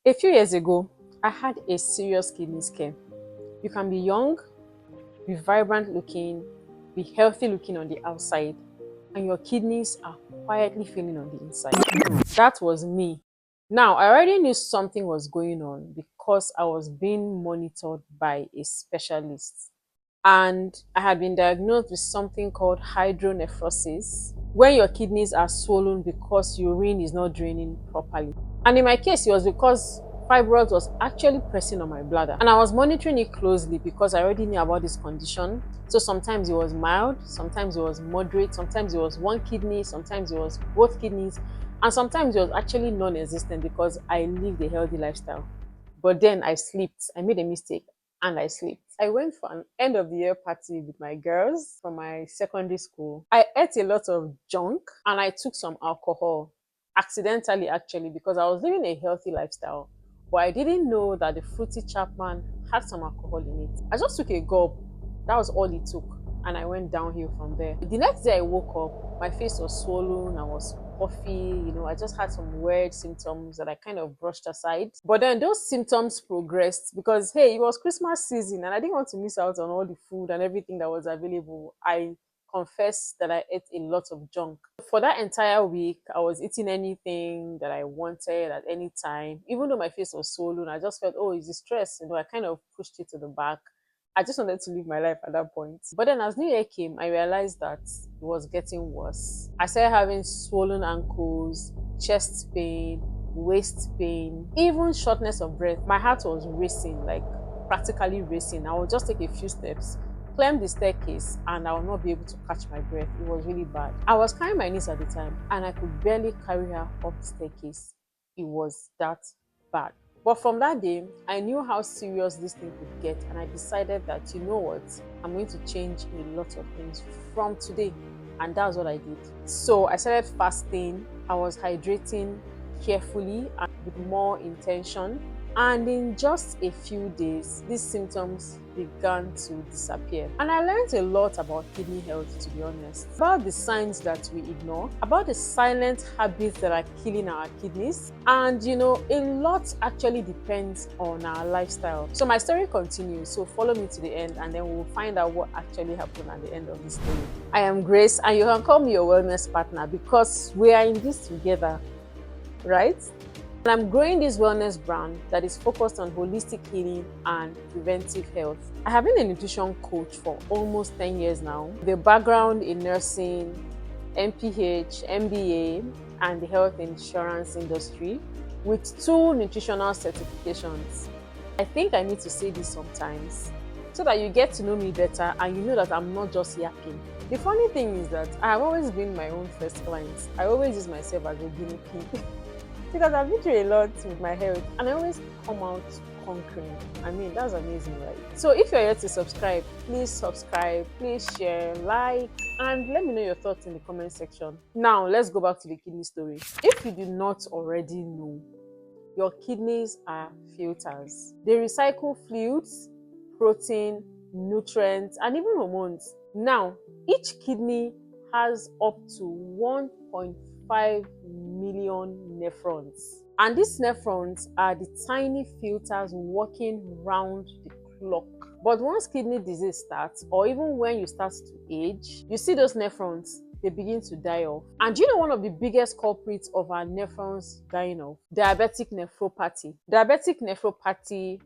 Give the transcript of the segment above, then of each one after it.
A few years ago, I had a serious kidney scare. You can be young, be vibrant looking, be healthy looking on the outside, and your kidneys are quietly failing on the inside. That was me. Now, I already knew something was going on because I was being monitored by a specialist. And I had been diagnosed with something called hydronephrosis, when your kidneys are swollen because urine is not draining properly. And in my case, it was because fibroids was actually pressing on my bladder. And I was monitoring it closely because I already knew about this condition. So sometimes it was mild, sometimes it was moderate, sometimes it was one kidney, sometimes it was both kidneys, and sometimes it was actually non-existent because I lived a healthy lifestyle. But then I slept. I made a mistake and I slept. I went for an end of the year party with my girls from my secondary school. I ate a lot of junk and I took some alcohol accidentally, actually, because I was living a healthy lifestyle. But I didn't know that the fruity Chapman had some alcohol in it. I just took a gulp. That was all it took. And I went downhill from there. The next day I woke up, my face was swollen, I was puffy, I just had some weird symptoms that I kind of brushed aside. But then those symptoms progressed because, hey, it was Christmas season and I didn't want to miss out on all the food and everything that was available. I confess that I ate a lot of junk. For that entire week, I was eating anything that I wanted at any time. Even though my face was swollen, I just felt, oh, it's the stress. I kind of pushed it to the back. I just wanted to live my life at that point. But then as New Year came, I realized that it was getting worse. I started having swollen ankles, chest pain, waist pain, even shortness of breath. My heart was racing, like practically racing. I would just take a few steps, climb the staircase, and I would not be able to catch my breath. It was really bad. I was carrying my niece at the time, and I could barely carry her up the staircase. It was that bad. But from that day, I knew how serious this thing could get, and I decided that, you know what, I'm going to change a lot of things from today. And that's what I did. So I started fasting, I was hydrating carefully and with more intention. And in just a few days, these symptoms began to disappear. And I learned a lot about kidney health, to be honest, about the signs that we ignore, about the silent habits that are killing our kidneys. And a lot actually depends on our lifestyle. So my story continues. So follow me to the end and then we'll find out what actually happened at the end of this story. I am Grace and you can call me your wellness partner because we are in this together, right? And I'm growing this wellness brand that is focused on holistic healing and preventive health. I have been a nutrition coach for almost 10 years now, with a background in nursing, MPH, MBA, and the health insurance industry, with 2 nutritional certifications. I think I need to say this sometimes so that you get to know me better and you know that I'm not just yapping. The funny thing is that I have always been my own first client. I always use myself as a guinea pig. Because I've been through a lot with my health and I always come out conquering. I mean, that's amazing, right? So if you're here to subscribe, please share, like, and let me know your thoughts in the comment section. Now, let's go back to the kidney story. If you do not already know, your kidneys are filters. They recycle fluids, protein, nutrients, and even hormones. Now, each kidney has up to 1.5 million nephrons. And these nephrons are the tiny filters working round the clock. But once kidney disease starts, or even when you start to age, you see those nephrons, they begin to die off. And you know one of the biggest culprits of our nephrons dying off? Diabetic nephropathy. Diabetic nephropathy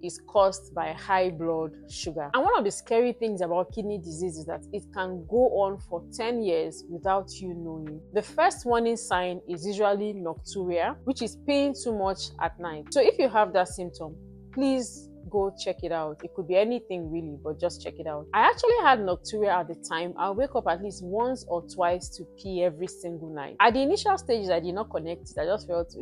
is caused by high blood sugar. And one of the scary things about kidney disease is that it can go on for 10 years without you knowing. The first warning sign is usually nocturia, which is peeing too much at night. So if you have that symptom, please go check it out. It could be anything really, but just check it out. I actually had nocturia at the time. I wake up at least once or twice to pee every single night. At the initial stages, I did not connect it. I just felt,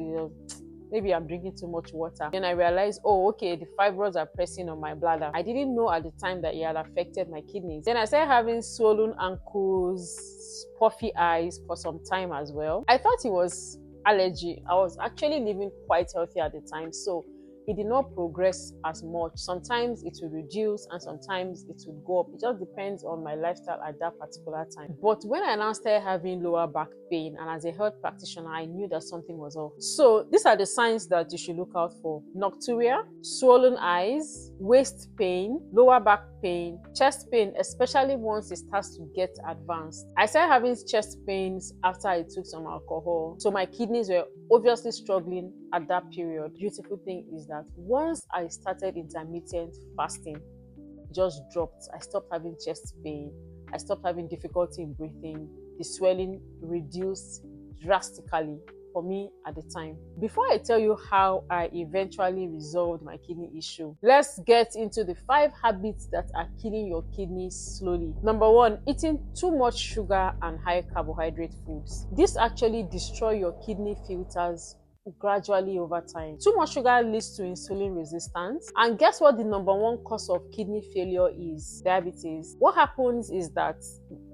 maybe I'm drinking too much water. Then I realized, oh, okay, the fibroids are pressing on my bladder. I didn't know at the time that it had affected my kidneys. Then I started having swollen ankles, puffy eyes for some time as well. I thought it was allergy. I was actually living quite healthy at the time. So it did not progress as much. Sometimes it would reduce and sometimes it would go up. It just depends on my lifestyle at that particular time. But when I now started having lower back pain, and as a health practitioner, I knew that something was off. So these are the signs that you should look out for: nocturia, swollen eyes, waist pain, lower back pain, chest pain, especially once it starts to get advanced. I started having chest pains after I took some alcohol, so my kidneys were obviously struggling at that period. Beautiful thing is that once I started intermittent fasting, it just dropped. I stopped having chest pain, I stopped having difficulty in breathing, the swelling reduced drastically for me at the time. Before I tell you how I eventually resolved my kidney issue, let's get into the 5 habits that are killing your kidneys slowly. Number 1, eating too much sugar and high carbohydrate foods. This actually destroys your kidney filters gradually over time. Too much sugar leads to insulin resistance, and guess what the number 1 cause of kidney failure is? Diabetes. What happens is that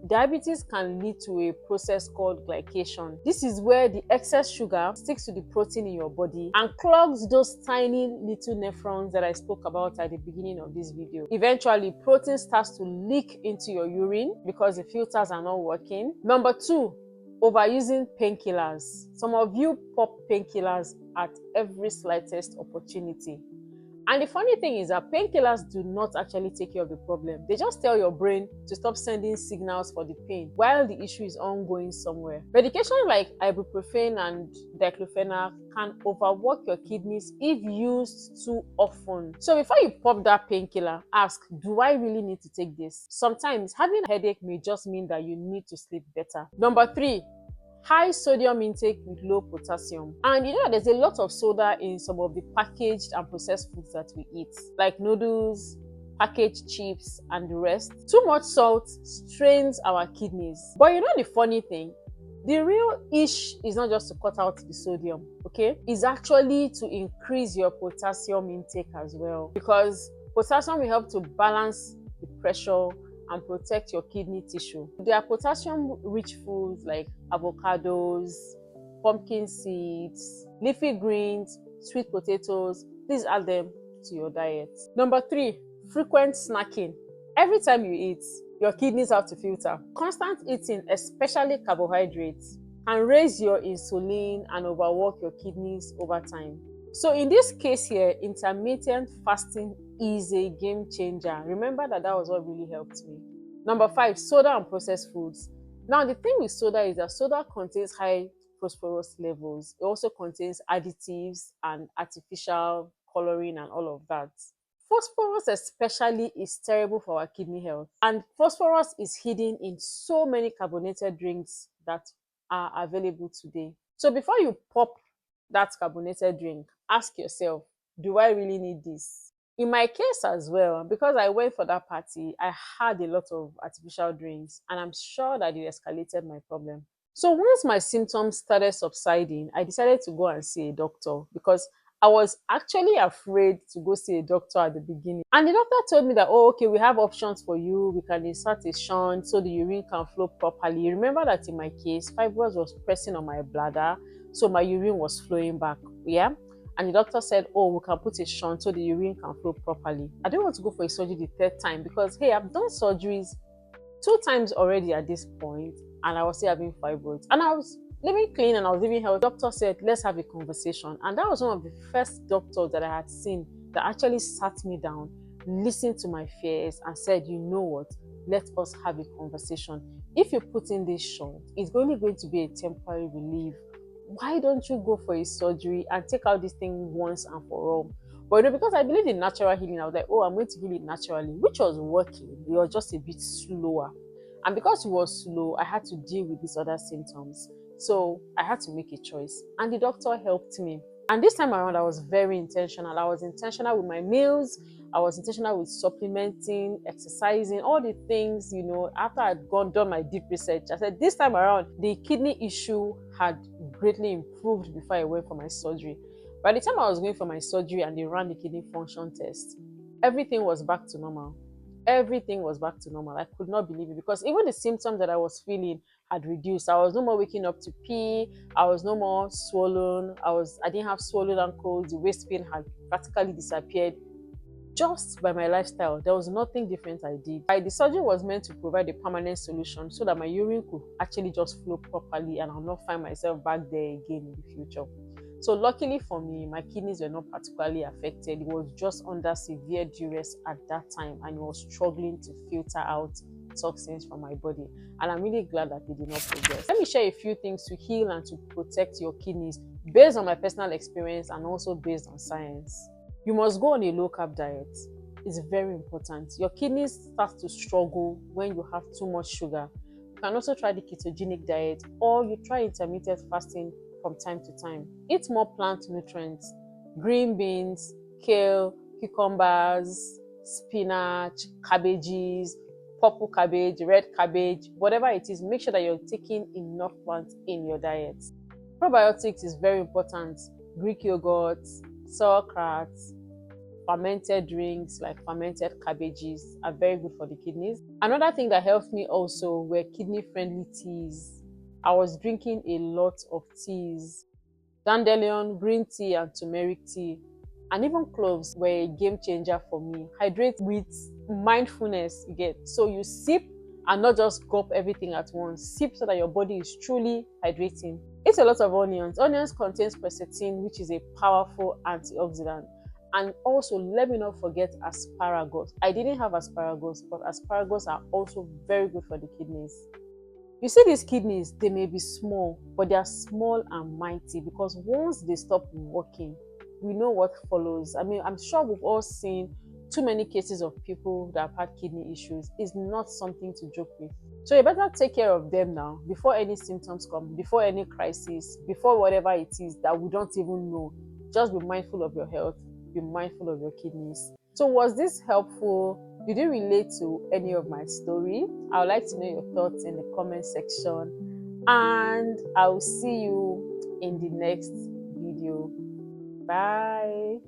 diabetes can lead to a process called glycation. This is where the excess sugar sticks to the protein in your body and clogs those tiny little nephrons that I spoke about at the beginning of this video. Eventually, protein starts to leak into your urine because the filters are not working. Number 2, overusing painkillers. Some of you pop painkillers at every slightest opportunity. And the funny thing is that painkillers do not actually take care of the problem. They just tell your brain to stop sending signals for the pain while the issue is ongoing somewhere. Medications like ibuprofen and diclofenac can overwork your kidneys if used too often. So before you pop that painkiller, ask, do I really need to take this? Sometimes having a headache may just mean that you need to sleep better. Number 3, high sodium intake with low potassium. And you know that there's a lot of soda in some of the packaged and processed foods that we eat, like noodles, packaged chips, and the rest. Too much salt strains our kidneys. But you know the funny thing? The real ish is not just to cut out the sodium, okay? It's actually to increase your potassium intake as well, because potassium will help to balance the pressure and protect your kidney tissue. There are potassium-rich foods like avocados, pumpkin seeds, leafy greens, sweet potatoes. Please add them to your diet. Number 3, frequent snacking. Every time you eat, your kidneys have to filter. Constant eating, especially carbohydrates, can raise your insulin and overwork your kidneys over time. So in this case here, intermittent fasting is a game changer. Remember that was what really helped me. Number 5, soda and processed foods. Now the thing with soda is that soda contains high phosphorus levels. It also contains additives and artificial coloring and all of that. Phosphorus especially is terrible for our kidney health, and phosphorus is hidden in so many carbonated drinks that are available today. So before you pop that carbonated drink, ask yourself, do I really need this? In my case as well, because I went for that party, I had a lot of artificial drinks, and I'm sure that it escalated my problem. So once my symptoms started subsiding, I decided to go and see a doctor, because I was actually afraid to go see a doctor at the beginning. And the doctor told me that, oh, okay, we have options for you. We can insert a shunt so the urine can flow properly. Remember that in my case, fibroids was pressing on my bladder, so my urine was flowing back. Yeah. And the doctor said, oh, we can put a shunt so the urine can flow properly. I didn't want to go for a surgery the 3rd time because, hey, I've done surgeries 2 times already at this point, and I was still having fibroids. And I was living clean and I was living healthy. The doctor said, let's have a conversation. And that was one of the first doctors that I had seen that actually sat me down, listened to my fears, and said, you know what, let us have a conversation. If you put in this shunt, it's only going to be a temporary relief. Why don't you go for a surgery and take out this thing once and for all? But you know, because I believe in natural healing, I was like, oh, I'm going to heal it naturally, which was working. It was just a bit slower. And because it was slow, I had to deal with these other symptoms. So I had to make a choice. And the doctor helped me. And this time around, I was very intentional. I was intentional with my meals. I was intentional with supplementing, exercising, all the things, you know, after I'd done my deep research. I said, this time around, the kidney issue had greatly improved before I went for my surgery. By the time I was going for my surgery and they ran the kidney function test, everything was back to normal. Everything was back to normal. I could not believe it, because even the symptoms that I was feeling had reduced. I was no more waking up to pee. I was no more swollen. I didn't have swollen ankles. The waist pain had practically disappeared just by my lifestyle. There was nothing different I did. The surgery was meant to provide a permanent solution so that my urine could actually just flow properly and I'll not find myself back there again in the future. So luckily for me, my kidneys were not particularly affected. It was just under severe duress at that time and it was struggling to filter out toxins from my body. And I'm really glad that it did not progress. Let me share a few things to heal and to protect your kidneys based on my personal experience and also based on science. You must go on a low carb diet. It's very important. Your kidneys start to struggle when you have too much sugar. You can also try the ketogenic diet or you try intermittent fasting from time to time. Eat more plant nutrients, green beans, kale, cucumbers, spinach, cabbages, purple cabbage, red cabbage, whatever it is, make sure that you're taking enough plants in your diet. Probiotics is very important. Greek yogurt, sauerkraut, fermented drinks like fermented cabbages are very good for the kidneys. Another thing that helped me also were kidney-friendly teas. I was drinking a lot of teas. Dandelion, green tea, and turmeric tea, and even cloves were a game changer for me. Hydrate with mindfulness, you get. So you sip and not just gulp everything at once. Sip so that your body is truly hydrating. Eat a lot of onions. Onions contains quercetin, which is a powerful antioxidant. And also, let me not forget asparagus. I didn't have asparagus, but asparagus are also very good for the kidneys. You see, these kidneys, they may be small, but they are small and mighty because once they stop working, we know what follows. I mean, I'm sure we've all seen too many cases of people that have had kidney issues. It's not something to joke with. So you better take care of them now before any symptoms come, before any crisis, before whatever it is that we don't even know. Just be mindful of your health, be mindful of your kidneys. So was this helpful? Did you relate to any of my story? I would like to know your thoughts in the comment section. And I will see you in the next video. Bye.